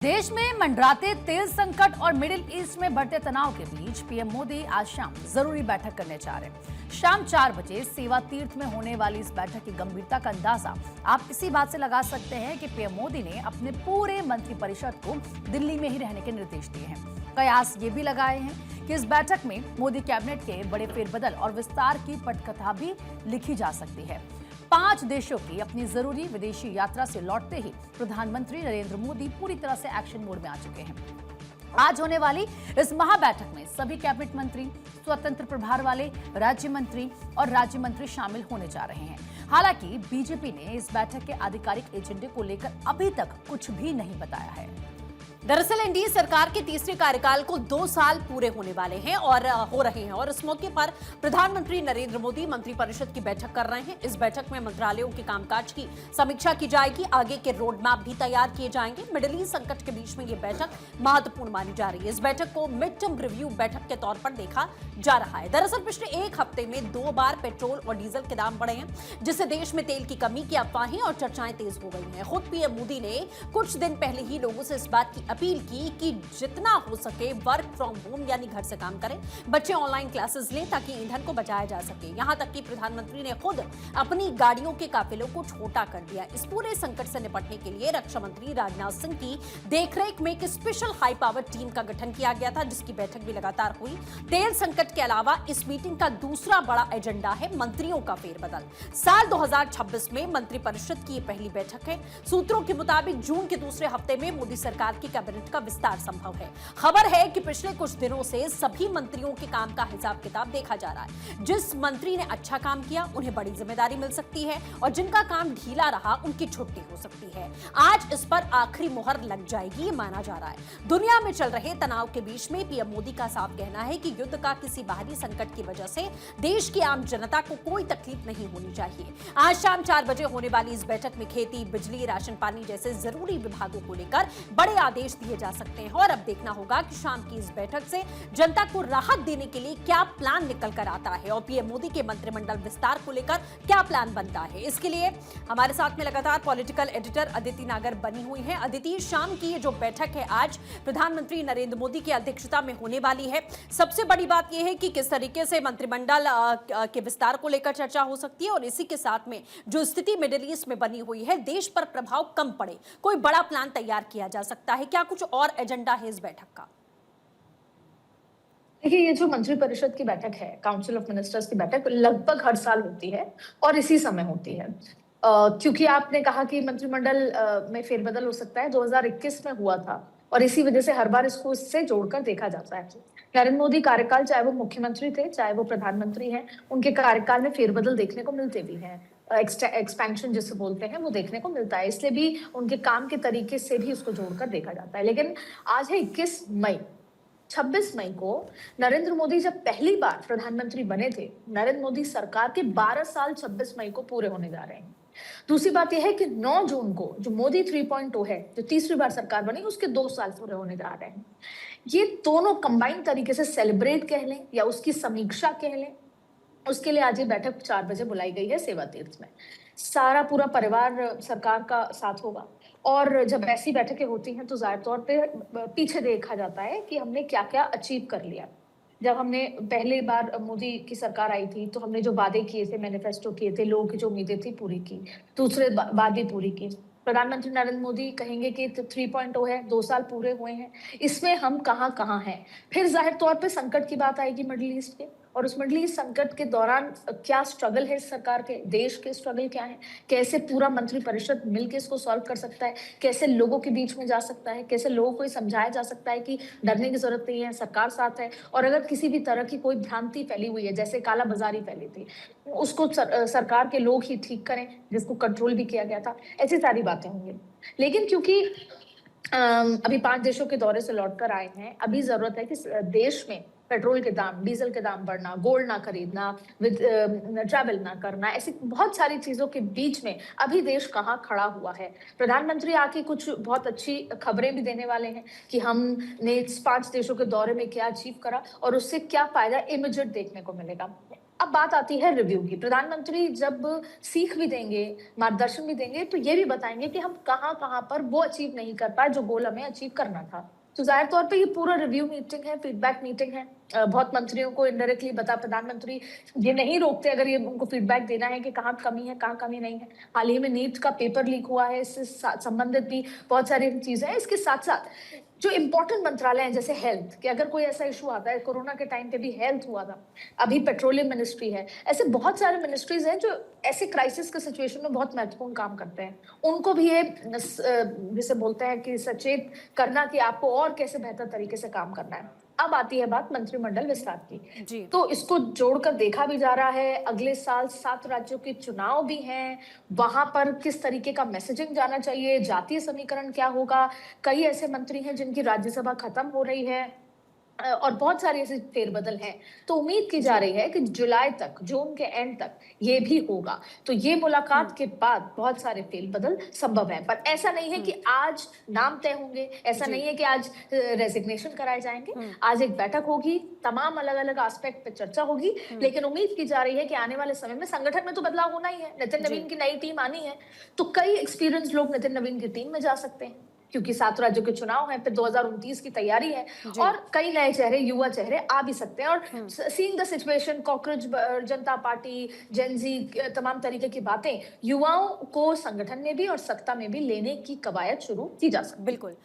देश में मंडराते तेल संकट और मिडिल ईस्ट में बढ़ते तनाव के बीच पीएम मोदी आज शाम जरूरी बैठक करने जा रहे हैं। शाम 4 बजे सेवा तीर्थ में होने वाली इस बैठक की गंभीरता का अंदाजा आप इसी बात से लगा सकते हैं कि पीएम मोदी ने अपने पूरे मंत्रिपरिषद को दिल्ली में ही रहने के निर्देश दिए हैं। कयास ये भी लगाए हैं कि इस बैठक में मोदी कैबिनेट के बड़े फेरबदल और विस्तार की पटकथा भी लिखी जा सकती है। 5 देशों की अपनी जरूरी विदेशी यात्रा से लौटते ही प्रधानमंत्री नरेंद्र मोदी पूरी तरह से एक्शन मोड में आ चुके हैं। आज होने वाली इस महाबैठक में सभी कैबिनेट मंत्री, स्वतंत्र प्रभार वाले राज्य मंत्री और राज्य मंत्री शामिल होने जा रहे हैं। हालांकि बीजेपी ने इस बैठक के आधिकारिक एजेंडे को लेकर अभी तक कुछ भी नहीं बताया है। दरअसल एनडीए सरकार के तीसरे कार्यकाल को 2 साल पूरे होने वाले हैं और हो रहे हैं और इस मौके पर प्रधानमंत्री नरेंद्र मोदी मंत्रिपरिषद की बैठक कर रहे हैं। इस बैठक में मंत्रालयों के कामकाज की समीक्षा की जाएगी, आगे के रोड मैप भी तैयार किए जाएंगे। मिडिल ईस्ट संकट के बीच में ये बैठक महत्वपूर्ण मानी जा रही है। इस बैठक को मिड टर्म रिव्यू बैठक के तौर पर देखा जा रहा है। दरअसल पिछले 1 हफ्ते में 2 बार पेट्रोल और डीजल के दाम बढ़े हैं, जिससे देश में तेल की कमी की अफवाहें और चर्चाएं तेज हो गई हैं। खुद पीएम मोदी ने कुछ दिन पहले ही लोगों से इस बात की अपील की कि जितना हो सके वर्क फ्रॉम होम यानी घर से काम करें, बच्चे ऑनलाइन क्लासेस लें ताकि ईंधन को बचाया जा सके। यहां तक कि प्रधानमंत्री ने खुद अपनी गाड़ियों के काफिलों को छोटा कर दिया। इस पूरे संकट से निपटने के लिए रक्षा मंत्री राजनाथ सिंह की देखरेख में एक स्पेशल हाई पावर टीम का गठन किया गया था, जिसकी बैठक भी लगातार हुई। तेल संकट के अलावा इस मीटिंग का दूसरा बड़ा एजेंडा है मंत्रियों का फेरबदल। साल 2026 में मंत्रिपरिषद की पहली बैठक है। सूत्रों के मुताबिक जून के दूसरे हफ्ते में मोदी सरकार की कैबिनेट का विस्तार संभव है। खबर है कि पिछले कुछ दिनों से सभी मंत्रियों के काम का हिसाब किताब देखा जा रहा है। जिस मंत्री ने अच्छा काम किया उन्हें बड़ी जिम्मेदारी मिल सकती है और जिनका काम ढीला रहा उनकी छुट्टी हो सकती है। आज इस पर आखिरी मुहर लग जाएगी ये माना जा रहा है। दुनिया में चल रहे तनाव के बीच में पीएम मोदी का साफ कहना है कि युद्ध का किसी बाहरी संकट की वजह से देश की आम जनता को कोई तकलीफ नहीं होनी चाहिए। आज शाम 4 बजे होने वाली इस बैठक में खेती, बिजली, राशन पानी जैसे जरूरी विभागों को लेकर बड़े आदेश दिए जा सकते हैं और अब देखना होगा कि शाम की इस बैठक से जनता को राहत देने के लिए क्या प्लान निकल कर आता है और पीएम मोदी के मंत्रिमंडल विस्तार को लेकर क्या प्लान बनता है। इसके लिए हमारे साथ में लगातार पॉलिटिकल एडिटर अदिति नागर बनी हुई हैं। अदिति, शाम की ये जो बैठक है आज प्रधानमंत्री नरेंद्र मोदी की अध्यक्षता में होने वाली है। सबसे बड़ी बात यह है कि किस तरीके से मंत्रिमंडल के विस्तार को लेकर चर्चा हो सकती है और इसी के साथ में जो स्थिति मिडिल ईस्ट में बनी हुई है, देश पर प्रभाव कम पड़े, कोई बड़ा प्लान तैयार किया जा सकता है। क्या कुछ और एजेंडा है इस बैठक का? देखिए, ये जो मंत्रिपरिषद की बैठक है, काउंसिल ऑफ मिनिस्टर्स की बैठक लगभग हर साल होती है और इसी समय होती है। क्योंकि आपने कहा कि मंत्रिमंडल में फेरबदल हो सकता है, 2021 में हुआ था और इसी वजह से हर बार इसको इससे जोड़कर देखा जाता है। नरेंद्र मोदी कार्यकाल, चाहे वो मुख्यमंत्री थे चाहे वो प्रधानमंत्री हैं, उनके कार्यकाल में फेरबदल देखने को मिलते भी हैं। एक्सपेंशन जिसे बोलते हैं वो देखने को मिलता है, इसलिए भी उनके काम के तरीके से भी उसको जोड़कर देखा जाता है। लेकिन आज है 21 मई। 26 मई को नरेंद्र मोदी जब पहली बार प्रधानमंत्री बने थे, नरेंद्र मोदी सरकार के 12 साल 26 मई को पूरे होने जा रहे हैं। दूसरी बात यह है कि 9 जून को जो मोदी 3.0 है, जो तीसरी बार सरकार बनी, उसके 2 साल पूरे होने जा रहे हैं। ये दोनों कंबाइंड तरीके से सेलिब्रेट कह लें या उसकी समीक्षा कह लें, उसके लिए आज ये बैठक 4 बजे बुलाई गई है सेवा तीर्थ में। सारा पूरा परिवार सरकार का साथ होगा और जब ऐसी बैठकें होती हैं तो जाहिर तौर पे पीछे देखा जाता है कि हमने क्या क्या अचीव कर लिया। जब हमने पहली बार मोदी की सरकार आई थी तो हमने जो वादे किए थे, मैनिफेस्टो किए थे, लोगों की जो उम्मीदें थी पूरी की, दूसरे बाद भी पूरी की। प्रधानमंत्री नरेंद्र मोदी कहेंगे कि 3.0 है, 2 साल पूरे हुए हैं, इसमें हम कहाँ कहाँ हैं। फिर जाहिर तौर पे संकट की बात आएगी मिडिल ईस्ट के, और उस मिडिल ईस्ट संकट के दौरान क्या स्ट्रगल है सरकार के, देश के स्ट्रगल क्या है, कैसे पूरा मंत्रिपरिषद मिलकर इसको सॉल्व कर सकता है, कैसे लोगों के बीच में जा सकता है, कैसे लोगों को समझाया जा सकता है कि डरने की जरूरत नहीं है, सरकार साथ है। और अगर किसी भी तरह की कोई भ्रांति फैली हुई है, जैसे काला बाजारी फैली थी, उसको सरकार के लोग ही ठीक करें, जिसको कंट्रोल भी किया गया था। ऐसी सारी बातें होंगी। लेकिन क्योंकि अभी 5 देशों के दौरे से लौटकर आए हैं, अभी जरूरत है कि देश में पेट्रोल के दाम, डीजल के दाम बढ़ना, गोल्ड ना खरीदना, ट्रैवल ना करना, ऐसी बहुत सारी चीजों के बीच में अभी देश कहाँ खड़ा हुआ है। प्रधानमंत्री आके कुछ बहुत अच्छी खबरें भी देने वाले हैं कि हमने 5 देशों के दौरे में क्या अचीव करा और उससे क्या फायदा इमीडिएट देखने को मिलेगा। अब बात आती है रिव्यू की। प्रधानमंत्री जब सीख भी देंगे, मार्गदर्शन भी देंगे, तो ये भी बताएंगे कि हम कहाँ-कहाँ पर वो अचीव नहीं कर पाए जो गोल हमें अचीव करना था। तो ज़ाहिर तौर पे ये पूरा रिव्यू मीटिंग है, फीडबैक मीटिंग है। बहुत मंत्रियों को इनडायरेक्टली बता प्रधानमंत्री ये नहीं रोकते अगर ये उनको फीडबैक देना है कि कहाँ कमी है, कहाँ कमी नहीं है। हाल ही में नीट का पेपर लीक हुआ है, इससे संबंधित भी बहुत सारी चीज़ें हैं। इसके साथ-साथ जो इम्पोर्टेंट मंत्रालय हैं जैसे हेल्थ, कि अगर कोई ऐसा इश्यू आता है, कोरोना के टाइम पे भी हेल्थ हुआ था, अभी पेट्रोलियम मिनिस्ट्री है, ऐसे बहुत सारे मिनिस्ट्रीज हैं जो ऐसे क्राइसिस के सिचुएशन में बहुत महत्वपूर्ण काम करते हैं। उनको भी ये जिसे बोलते हैं कि सचेत करना कि आपको और कैसे बेहतर तरीके से काम करना है। अब आती है बात मंत्रिमंडल विस्तार की। जी। तो इसको जोड़कर देखा भी जा रहा है, अगले साल 7 राज्यों के चुनाव भी हैं, वहाँ पर किस तरीके का मैसेजिंग जाना चाहिए, जातीय समीकरण क्या होगा? कई ऐसे मंत्री हैं जिनकी राज्यसभा खत्म हो रही है, और बहुत सारे ऐसे फेरबदल हैं। तो उम्मीद की जा रही है कि जुलाई तक, जून के एंड तक ये भी होगा। तो ये मुलाकात के बाद बहुत सारे फेरबदल संभव है, पर ऐसा नहीं है कि आज नाम तय होंगे, ऐसा जी। नहीं है कि आज रेजिग्नेशन कराए जाएंगे। आज एक बैठक होगी, तमाम अलग-अलग एस्पेक्ट पे चर्चा होगी, लेकिन उम्मीद की जा रही है कि आने वाले समय में संगठन में तो बदलाव होना ही है। नितिन जी। नवीन की नई टीम आनी है, तो कई एक्सपीरियंस लोग नितिन नवीन की टीम में जा सकते हैं, क्योंकि 7 राज्यों के चुनाव हैं, फिर 2029 की तैयारी है, जी। और कई नए चेहरे, युवा चेहरे आ भी सकते हैं। और seeing the situation, cockroach Janata party, Gen Z, तमाम तरीके की बातें, युवाओं को संगठन में भी और सत्ता में भी लेने की कवायद शुरू की जा सकती है। बिल्कुल।